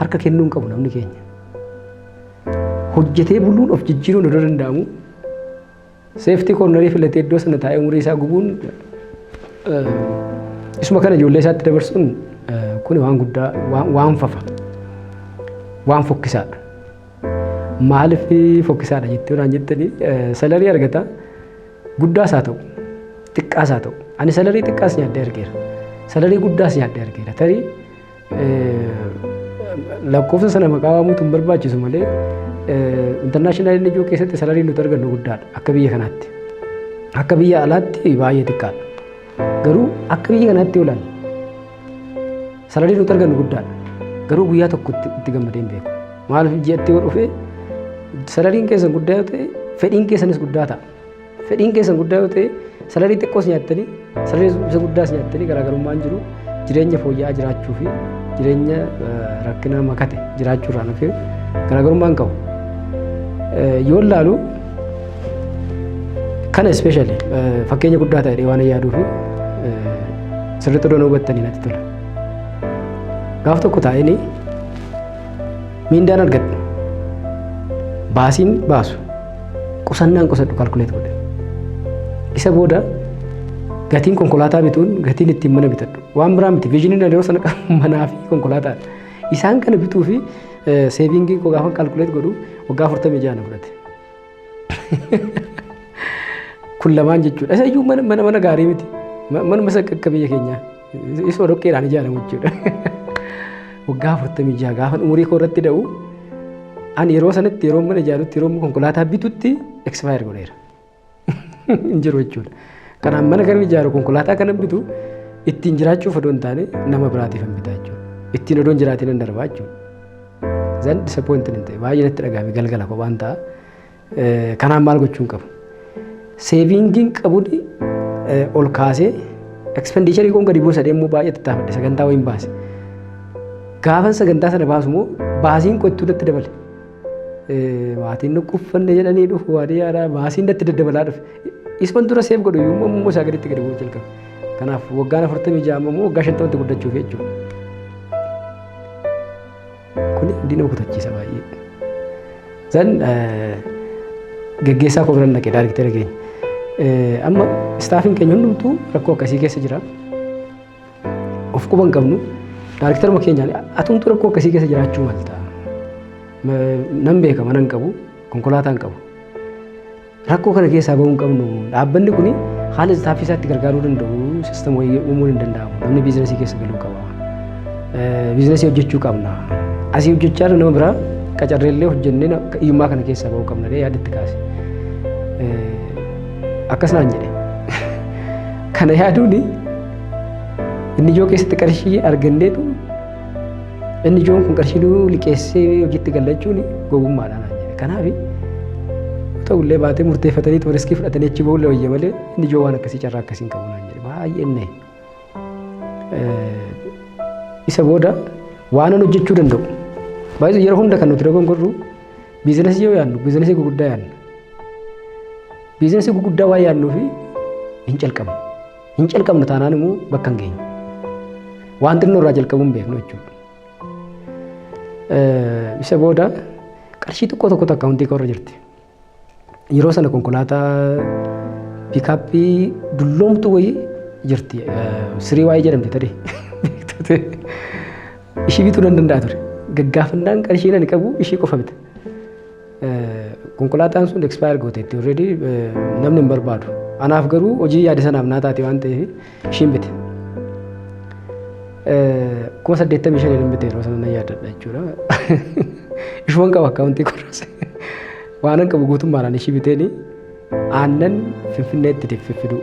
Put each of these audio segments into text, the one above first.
harka kennuu hin qabu namni keenya. Hojjetee buluun of jijjiiruun odoo danda'amu seeftii koornarii filatee iddoo sana taa'ee umurii isaa gubuun isuma kana ijoollee isaatti dabarsuun kun waan guddaa waan fafa waan fokkisaadha. Maaliif fokkisaadha jettee waan jettanii salarii argata guddaas haa ta'u xiqqaas haa ta'u ani salarii xiqqaas nyaadhee argeera salarii guddaas nyaadhee argeera tarii lakkoofsa sana maqaa waamuutu hin barbaachisu malee internaashinaal NGO keessatti salarii nuti argannu guddaadha akka biyya kanaatti akka biyya alaatti baay'ee xiqqaadha garuu akka biyya kanaatti oolan salarii nuti argannu guddaadha garuu guyyaa tokko itti gammadee hin beeku maaliif ji'atti yoo dhufe salariin keessan guddaa yoo ta'e fedhiin keessanis guddaa ta'a fedhiin keessan guddaa yoo ta'e salarii xiqqoos nyaattanii salarii isa guddaas nyaattanii garaagarummaan jiru jireenya fooyya'aa jiraachuu fi jireenya rakkina makate jiraachuu irraan hafe garaagarummaan qabu. Yoo ilaalu kana especially fakkeenya guddaa ta'e waan yaaduu fi sirriitti odoo hubattanii natti tola. Gaaf tokko taa'anii miindaan argadhu baasiin baasu qusannaan qusadhu kalkuleet godhe. Isa booda gatiin konkolaataa bituun gatiin ittiin mana bitadhu waan biraa miti viijiniin yeroo sana manaa fi konkolaataadha. Isaan kana bituu fi seevingii koo gaafa kalkuleet godhu waggaa 46 na fudhate. Kun lamaan jechuudha. Isa iyyuu mana gaarii miti. Mana masa akka biyya keenyaa. Isa dhoqqeedhaan ijaaramu jechuudha. Waggaa 46 gaafa umurii koo irratti da'u ani yeroo sanatti yeroo mana ijaarutti yeroo konkolaataa bitutti expire godheera. Hin jiru jechuudha. Kanaaf mana kan ijaaru konkolaataa kana bitu ittiin jiraachuuf odoo hin taane nama biraatiif hin bitaa jechuudha. Ittiin odoo hin jiraatiin hin darbaa jechuudha. Zan disappointed hin ta'e baay'ee natti dhagahame galgala kophaan ta'a. Kanaaf maal gochuu hin qabu. Seevingiin qabuun ol kaasee expendicharii koon gadi buusa deemuu baay'ee tattaafadhe sagantaa wayiin baase. Gaafan sagantaa sana baasu immoo baasiin kottuu natti dabale. Maatiin nuqquffanne jedhanii dhufu waadee yaadaa baasiin natti daddabalaa dhufe. Isman dura seef godhu iyyuu immoo isaa gaditti gadi bu'uu jalqabe. Kanaaf waggaan 46 immoo waggaa 50tti guddachuuf jechuudha. Kuni abdii nama kutachiisa baay'ee. Zan geggeessaa koo biran dhaqee daariktera keenya. Amma istaafiin keenya hundumtuu rakkoo akkasii keessa jira. Of quba hin qabnu. Daariktera keenyaan atumtuu rakkoo akkasii keessa jiraachuu malta. Nan beeka mana hin qabu, konkolaataa hin qabu. Rakkoo kana keessaa bahuu hin qabnu. Dhaabbanni kun haala istaafii isaatti gargaaruu danda'u siistama wayii uumuun hin danda'amu. Namni biizinasii keessa galuu qaba. Biizinasii hojjechuu qabna. Asii hojjechaa nama biraa qacarreellee hojjennee hiyyummaa kana keessaa bahuu qabna yaadatti kaase. Akkas naan jedhe. Kana yaaduun inni ijoo keessatti qarshii arganneetu inni ijoon kun qarshii liqeessee hojiitti gallachuun gowwummaadhaan naan jedhe. Kanaaf ta'ullee baatee murteeffatanii riskii fudhatanii achi bahullee wayya malee inni ijoo waan akkasii carraa akkasiin qabu naan jedhe. Baay'ee inni isa booda waanan hojjechuu danda'u. Baay'ee yeroo hunda kan nuti dogongorru biizinasii yoo yaadnu biizinasii guguddaa yaadna. Biizinasii guguddaa waan yaadnuu fi hin calqabnu. Hin calqabnu taanaan immoo bakka hin geenyu. Waan xinnoo irraa jalqabuu hin beeknu jechuudha. Isa booda qarshii tokko tokko akkaawuntii koo irra jirti. Yeroo sana konkolaataa piikaappii dulloomtu wayii jirti. Sirii waayee jedhamti ta'e. Ishii bituu nan danda'a ture. Gaggaafannaan qarshii ani qabu ishii qofa bita. Konkolaataan sun expire gooteetti already namni hin barbaadu. Anaaf garuu hojii yaada sanaaf naa taate waan ta'eef ishiin bite. 85,000 hin bite yeroo sana nan yaadadha jechuudha. Ishuman qaba akkaawuntii korraase. Waan an qabu guutummaadhaan ishii biteeni aannan Finfinneetti fiffidu.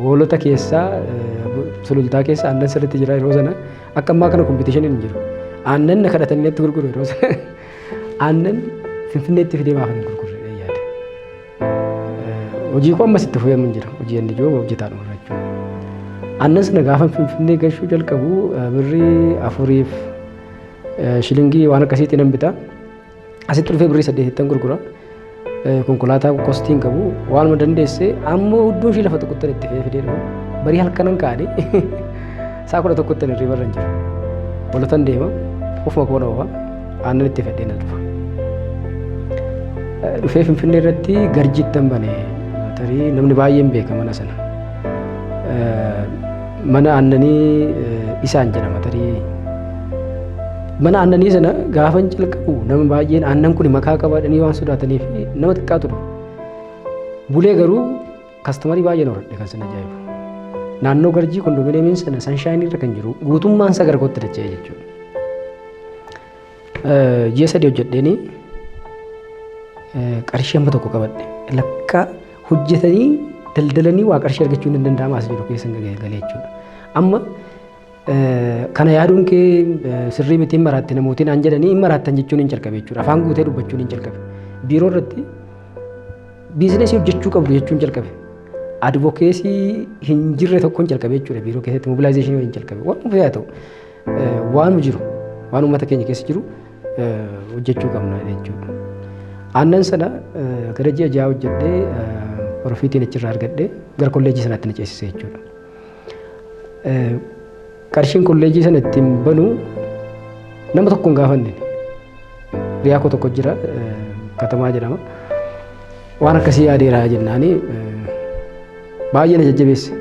Hoolota keessaa sulultaa keessa aannan sirriitti jira yeroo sana akka ammaa kana kompitiishiniin hin jiru. Aannan na kadhatanii natti gurguru yeroo sana aannan Finfinneetti fidee maaf hin gurgurre yaada. Hojii koo ammas itti fufee hin jira. Hojii inni ijoo hojjetaan oolaa jechuudha. Aannan sana gaafa Finfinnee gashuu jalqabu birrii 4 shilingii waan akkasiitti nan bita. Asitti dhufee birrii 8 gurgura. Konkolaataa kostii hin qabu waanuma dandeesse ammoo hedduun ishii lafa tokkotti itti fidee dhufu. Barii halkanan kaa'anii saa 11 irrii barra hin jiru. Walotan deema ofuma koona ofa aannan itti fedhee na dhufa. Dhufee Finfinnee irratti Garjittan bane tarii namni baay'een beeka mana sana. Mana aannanii isaan jedhama tarii. Mana aannanii sana gaafa jalqabu nama baay'een aannan kun makaa qabaadhanii waan sodaataniif nama xiqqaa ture. Bulee garuu kastomarii baay'een horadhe kan sana ajaa'ibu. Naannoo Garjii kondominiyeemiin sana sanshaayinii irra kan jiru guutummaan isaa gara kootti dacha'e jechuudha. Ji'a sadii hojjedheeni qarshii amma tokko qabadhe lakka hojjetanii daldalanii waa qarshii argachuun hin danda'amu as jiru keessa galee jechuudha. Amma kana yaaduun kee sirrii miti hin maraatte namootiin aan jedhanii hin maraattan jechuun hin jalqabe jechuudha. Afaan guutee dubbachuun hin jalqabe. Biiroo irratti biizinesii hojjechuu qabdu jechuun jalqabe. Advokeesii hin jirre tokkoon jalqabe jechuudha. Biiroo keessatti mobilaayizeeshinii hin jalqabe. Waan ofii haa ta'u waan jiru waan uummata keenya keessa jiru hojjechuu qabna jechuudha. Aannan sana gara ji'a ja'a hojjedhee profiitiin achirraa argadhee gara kolleejjii sanaatti na ceesise jechuudha. Qarshiin kolleejjii sana ittiin banu nama tokkoon gaafanne riyaa koo tokko jira Katamaa jedhama. Waan akkasii yaadeeraa jennaanii baay'ee na jajjabeesse.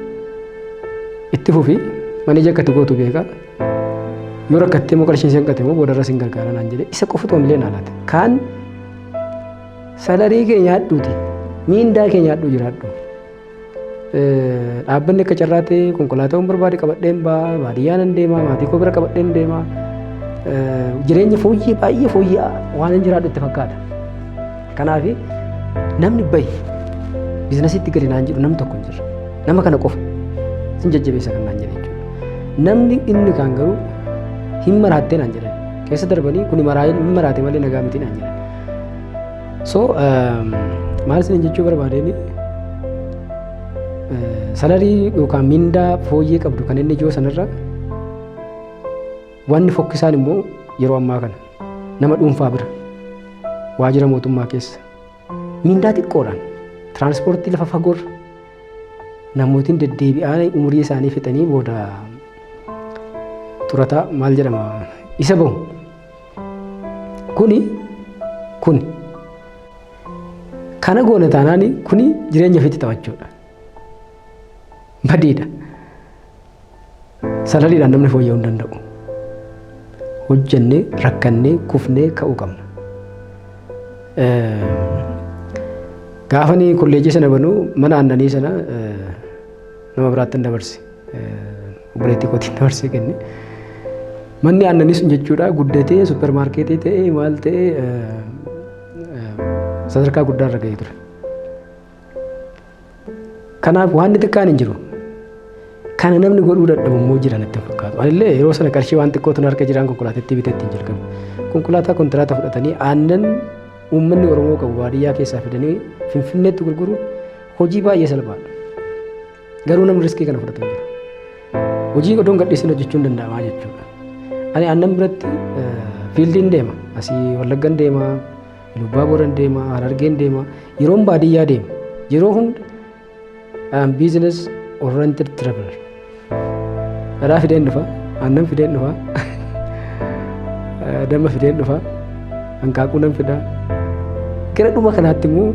Itti fufi maneeja akkatti gootu beeka. Yoo rakkattee moo qarshiin isheen qatte moo boodarra sin gargaara naan jedhee isa qofatu amlee naa laate. Kaan salarii keenya hadhuuti miindaa keenya hadhuu jiraadhu. Dhaabbanni akka carraa ta'e konkolaataawwan barbaade qabadheen ba'a baadiyyaan hin deema maatii koo bira qabadheen deema. Jireenya fooyyee baay'ee fooyya'aa waan hin jiraadhu itti fakkaata. Kanaaf namni bayi biizinasiitti gadi naan jedhu namni tokko hin jirre. Nama kana qofa sin jajjabeessa kan naan jedhe jechuudha. Namni inni kaan garuu hin maraattee naan jedhan keessa darbanii kun hin maraate malee nagaa miti naan jedhan. So maal isin jechuu barbaadeen salarii yookaan mindaa fooyyee qabdu kan inni ijoo sanarra wanni fokkisaan immoo yeroo ammaa kana nama dhuunfaa bira waajjira mootummaa keessa mindaa xiqqoodhaan tiraanspoortii lafa fagoorra namootiin deddeebi'anii umurii isaanii fixanii booda xurataa maal jedhama isa bahu kuni kana goone taanaan kuni jireenya ofiitti taphachuudha. Badiidha. Salariidhaan namni fooyya'uu hin danda'u. Hojjennee rakkannee kufnee ka'uu qabna. Gaafani kolleejjii sana banuu mana aannanii sana nama biraatti hin dabarse. Obboleettii kootiin dabarsee kenne. Manni aannanii sun jechuudha guddatee suppermaarkeetii ta'ee maal ta'ee sadarkaa guddaa irra ga'ee ture. Kanaaf waan xiqqaan hin jiru. Kana namni godhuu dadhabu immoo jira natti fakkaatu. Anillee yeroo sana qarshii waan xiqqootu harka jiraan konkolaataatti biteetti hin jalqabe. Konkolaataa kontiraata fudhatanii aannan uummanni Oromoo qabu baadiyyaa keessaa fidanii Finfinneetti gurguruun hojii baay'ee salphaadha. Garuu namni riskii kana fudhatu hin jiru. Hojii odoon gadhiisin hojjechuun danda'amaa jechuudha. Ani aannan biratti fiildiin deema. Asii Wallaggan deema. Lubbaa Booran deema, Harargeen deema, yeroon baadiyyaa deema. Yeroo hunda business oriented traveler. Dhadhaa fideen dhufa, aannan fideen dhufa, damma fideen dhufa, hanqaaquu nan fida. Gara dhuma kanaatti immoo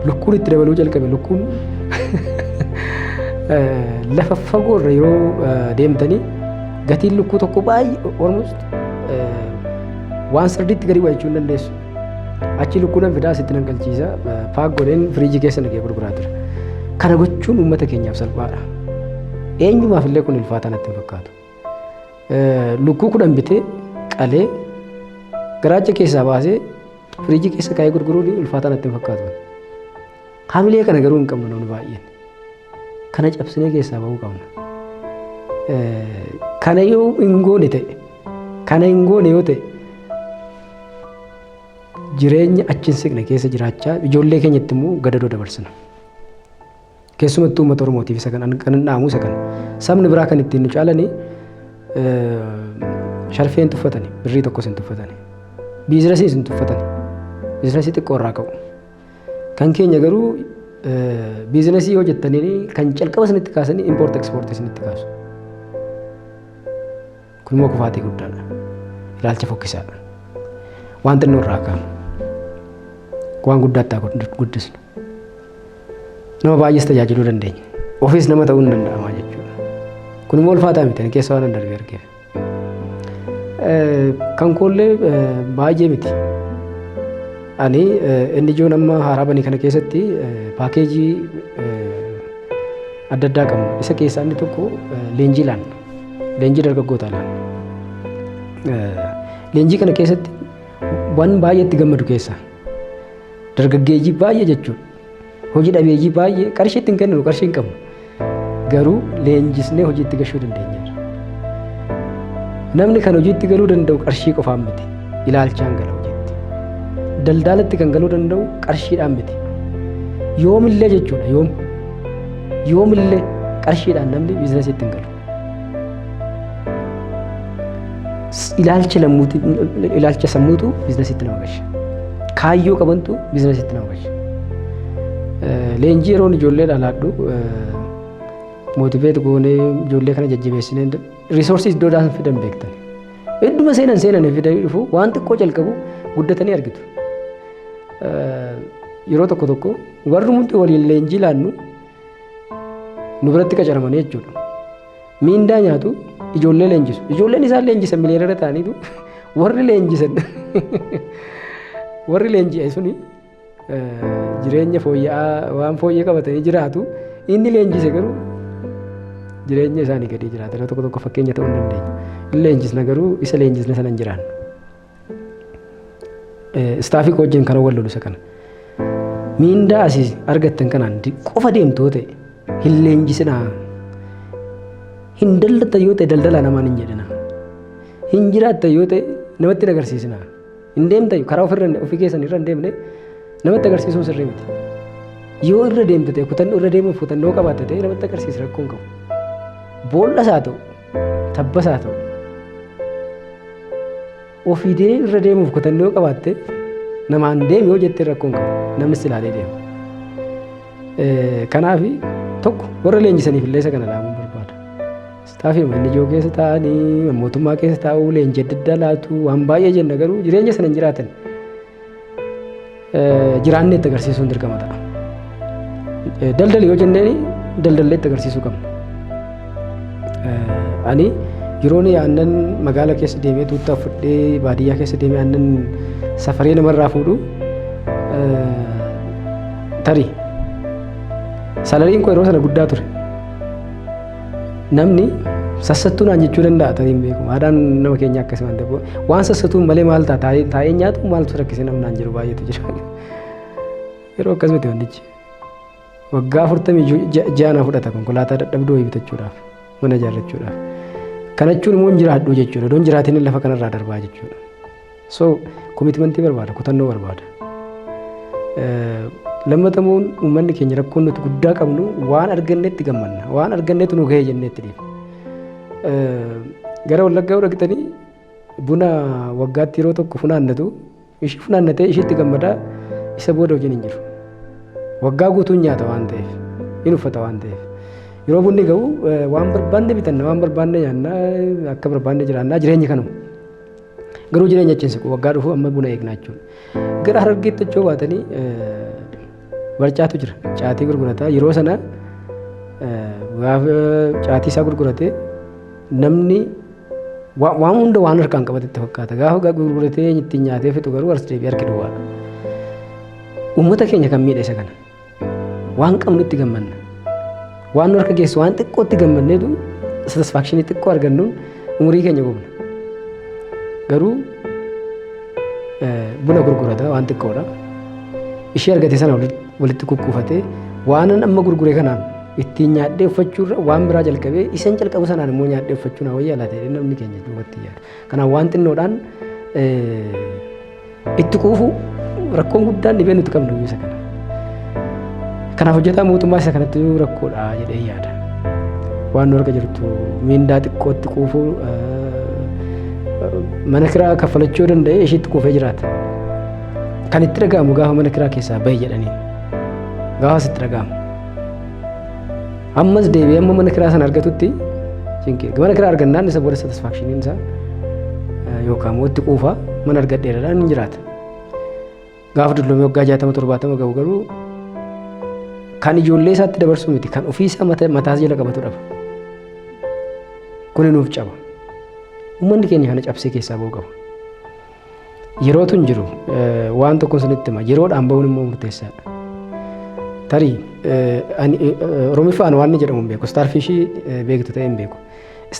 lukkuun itti dabaluu jalqabe. Lukkuun lafa fagoo irra yeroo deemtanii gatiin lukkuu tokko baay'ee almost waan sirriitti gadi bu'aa jechuu hin dandeessu. Achi lukkuun fidaa asitti nan galchiisa paak godheen firiijii keessa naqee gurguraa ture. Kana gochuun uummata keenyaaf salphaadha. Eenyumaaf illee kun ulfaataa natti hin fakkaatu. Lukkuu 10 bitee qalee garaacha keessaa baasee firiijii keessa kaa'ee gurguruun ulfaataa natti hin fakkaatu. Hamilee kana garuu hin qabnu namni baay'een. Kana cabsinee keessaa bahuu qabna. Kana yoo hin goone yoo ta'e jireenya achiin siqne keessa jiraachaa ijoollee keenyatti immoo gadadoo dabarsina. Keessumattuu uummata Oromootiif isa kan dhaamu isa kana. Sabni biraa kan ittiin nu caalanii sharfeen tuffatani, birrii tokkos hin tuffatani. Biizinasii hin tuffatani. Biizinasii xiqqoo irraa qabu. Kan keenya garuu biizinasii yoo jettanii kan calqaba isinitti kaasanii impoort ekspoortii isinitti kaasu. Kun immoo kufaatii guddaadha. ilaalcha fokkisaadha. Waan xinnoo irraa ka'ama. Waan guddaatti guddisnu. Nama baay'ees tajaajiluu dandeenya. Ofiis nama ta'uu ni danda'ama jechuudha. Kun immoo ulfaataa miti keessa waan darbe argeef. Kan koollee baay'ee miti. Ani inni ijoon amma haaraa banii kana keessatti paakeejii adda addaa qabu. Isa keessaa inni tokko leenjii laanna. Leenjii dargaggootaa laanna. Leenjii kana keessatti waan baay'ee itti gammadu keessaa dargaggeeyyii baay'ee jechuudha. Hojii dhabeeyyii baay'ee qarshii ittiin kenninu qarshii hin qabnu. Garuu leenjisnee hojiitti galchuu dandeenya. Namni kan hojiitti galuu danda'u qarshii qofaan miti. Ilaalchaan gala hojiitti. Daldaalatti kan galuu danda'u qarshiidhaan miti. Yoomillee jechuudha yoomillee qarshiidhaan namni biizinasiitti hin galu. Ilaalcha sammuutu biizinasiitti nama galcha. Kaayyoo qabantu biizinasiitti nama galcha. Leenjii yeroon ijoollee laadhu mootiveet goonee ijoollee kana jajjabeessinee riisorsii iddoodhaan fidan beektan. Hedduma seenan fidanii dhufu waan xiqqoo jalqabu guddatanii argitu. Yeroo tokko warri hundi waliin leenjii laannu nu biratti qacaramanii jechuudha. Miindaa nyaatu ijoollee leenjisu. Ijoolleen isaan leenjisan miliyoonera ta'aniitu warri leenji'e suni jireenya fooyya'aa waan fooyyee qabatanii jiraatu. Inni leenjise garuu jireenya isaanii gadi jiraata. Yeroo tokko fakkeenya ta'uu hin dandeenya. Inni leenjisna garuu isa leenjisne sana hin jiraannu. Istaafii wajjin kana wal lolu isa kana. Miindaa asii argattan kanaan qofa deemtoo ta'e hin leenjisinaa. Hin daldalta yoo ta'e daldalaa namaan hin jedhina. Hin jiraatta yoo ta'e namatti hin agarsiisina. Hin deemta karaa ofii keessan irra hin deemne namatti agarsiisuun sirrii miti. Yoo irra deemte ta'e kutannoo irra deemuuf kutannoo qabaatte ta'e namatti agarsiisa rakkoo hin qabu. Bool'as haa ta'u, tabbas haa ta'u. Ofii irra deemuuf kutannoo qabaatte namaan deemi yoo jettee rakkoo hin qabu. Namni si ilaalee deema. Kanaaf tokko warra leenjisaniif illee isa kana laamuun barbaada. Istaafii manni ijoo keessa taa'anii mootummaa keessa taa'uu leenjii adda addaa laatu waan baay'ee jenna garuu jireenya sana hin jiraatan. Jiraannee itti agarsiisuun dirqama ta'a. Daldali yoo jenneen daldallee itti agarsiisuu qabna. Ani yeroon aannan magaala keessa deemee tuuttaa fudhee baadiyyaa keessa deemee aannan safaree namarraa fuudhu tarii salariin koo yeroo sana guddaa ture. Namni sassattuu naan jechuu danda'a tariin beeku. Aadaan nama keenya akkasii waan ta'eef waan sassatuun malee maal taa'ee nyaatu maaltu rakkisee namnaan jiru baay'eetu jira. Yeroo akkasumatti wantichi waggaa 46 fudhata konkolaataa dadhabduu wayii bitachuudhaaf mana ijaarrachuudhaaf. Kana jechuun immoo hin jiraadhu jechuudha. Doon jiraatiin lafa kanarraa darbaa jechuudha. So komitmentii barbaada, kutannoo barbaada. Lammatamuun uummanni keenya rakkoon nuti guddaa qabnu waan arganneetti gammanna. Waan arganneetu nu gahee jenneetti dhiifa. Gara Wallaggaa dhaqxanii buna waggaatti yeroo tokko funaannatu ishii funaannatee ishiitti gammadaa isa booda hojiin hin jiru. Waggaa guutuun nyaata waan ta'eef hin uffata waan ta'eef yeroo bunni ga'u waan barbaanne bitanna waan barbaanne nyaannaa akka barbaanne jiraannaa jireenya kanuma. Garuu jireenya achiin siqu waggaa dhufu amma buna eegnaa jechuudha. Gara Harargeetti achoo baatanii barcaatu jira. Caatii gurgurataa yeroo sana gaafa caatii isaa gurguratee namni waan hunda waan harkaan qabatetti fakkaata. Gaafa gurguratee ittiin nyaatee fixu garuu as deebi'ee harki duwwaadha. Uummata keenya kan miidha isa kana. Waan qabnutti gammanna. Waan nu harka geessu waan xiqqootti gammanneetu satisfaakshinii xiqqoo argannuun umurii keenya gubna. Garuu buna gurgurata waan xiqqoodha. Ishee argate sana walitti kukkufatee waanan amma gurgure kanaan ittiin nyaadhee uffachuurra waan biraa jalqabee isan jalqabu sanaan immoo nyaadhee uffachuun hawayyaa laatee namni keenya duubatti yaada. Kanaaf waan xinnoodhaan itti quufu rakkoon guddaan dhibee nuti qabnu isa kana. Kanaaf hojjetaa mootummaa isa kanatti rakkoodha jedhee yaada. Waan nu arga jirtu miindaa xiqqootti quufu mana kiraa kaffalachuu danda'e ishiitti quufee jiraata. Kan itti dhaga'amu gaafa mana kiraa keessaa bahi jedhanii gaafa sitti dhaga'amu. Ammas deebi'ee amma mana kiraa sana argatutti mana kiraa argannaan isa booda satisfaakshiniin isaa yookaan immoo itti quufaa mana argadheeradhaan hin jiraata. Gaafa dulloomee waggaa 60-70 gahu garuu kan ijoollee isaatti dabarsu miti kan ofii isaa mataas jala qabatu dhaba. Kuni nuuf caba. Uummanni keenya kana cabsee keessaa ba'uu qaba. Yerootu hin jiru waan tokko sinitti hima yeroodhaan ba'uun immoo murteessaadha. Tarii Oromiffaan waan jedhamu hin beeku starfishii beektu ta'e hin beeku.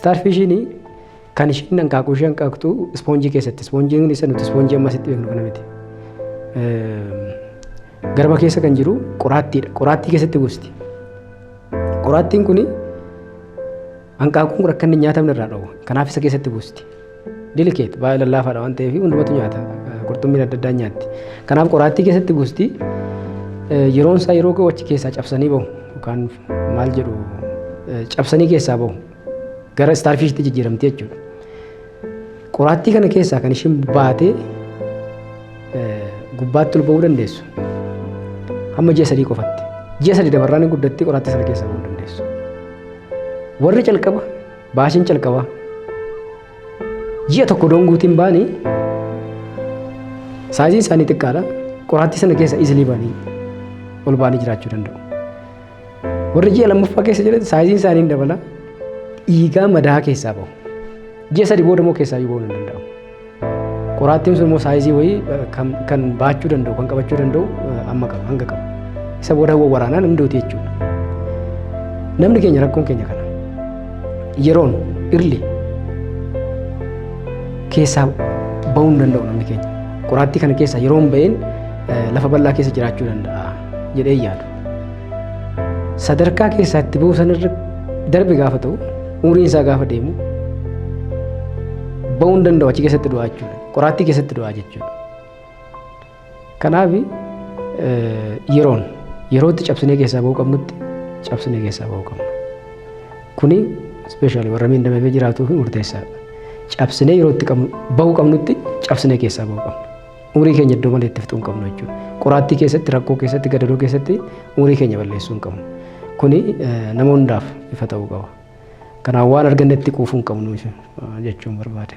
Starfishiin kan ishiin hanqaaquu ishee hanqaaqtu ispoonjii keessatti ispoonjiin isa nuti ispoonjii ammasitti beeknu kana miti. Garba keessa kan jiru qoraattiidha. Qoraattii keessatti buusti. Qoraattiin kuni hanqaaquun kun akka inni nyaatamne irraa dhowwa. Kanaaf isa keessatti buusti. Dilikeet baay'ee lallaafaadha waan ta'eef hundumatu nyaata. Qurxummiin adda addaa nyaatti. Kanaaf qoraattii keessatti buusti. Yeroon isaa yeroo ga'u achi keessaa cabsanii bahu yookaan maal jedhu cabsanii keessaa bahu. Gara starfishiitti jijjiiramti jechuudha. Qoraattii kana keessaa kan ishiin baatee gubbaatti ol ba'uu dandeessu. Hamma ji'a 3 qofatti. Ji'a 3 dabarraan guddatti qoraattii sana keessaa ba'uu dandeessu. Warri calqaba baashiin calqaba ji'a tokko donguutiin baanii saayiziin isaanii xiqqaadha. Qoraattii sana keessa isilii baanii ol baanii jiraachuu danda'u. Warri ji'a lammaffaa keessa jiran saayiziin isaanii dabala dhiigaa madaa keessaa bahu. Ji'a 3 booda immoo keessaa ba'uu hin danda'u. Qoraattiin sun immoo saayizii wayii kan baachuu danda'u kan qabachuu danda'u amma qaba hanga qaba. Isa booda waraanaan hin duuti jechuudha. Namni keenya rakkoon keenya kana. Yeroon irli keessaa ba'uu hin danda'u namni keenya. Qoraattii kana keessaa yeroon ba'een lafa bal'aa keessa jiraachuu danda'a jedhee yaadu. Sadarkaa keessaa itti ba'uu sanarra darbe gaafa ta'u umriin isaa gaafa deemu ba'uu hin danda'u achi keessatti du'aa jechuudha. Qoraattii keessatti du'aa jechuudha. Kanaaf yerootti cabsinee keessaa ba'uu qabnutti cabsinee keessaa ba'uu qabna. Kuni ispeeshaalii warra miidhamee jiraatuu fi murteessaadha. Cabsinee yerootti ba'uu qabnutti cabsinee keessaa ba'uu qabna. Umurii keenya iddoo malee itti fixuu hin qabnu jechuudha. Qoraattii keessatti rakkoo keessatti gadadoo keessatti umurii keenya balleessuu hin qabnu. Kuni nama hundaaf ifa ta'uu qaba. Kanaaf waan argannetti quufuu hin qabnu jechuun barbaade.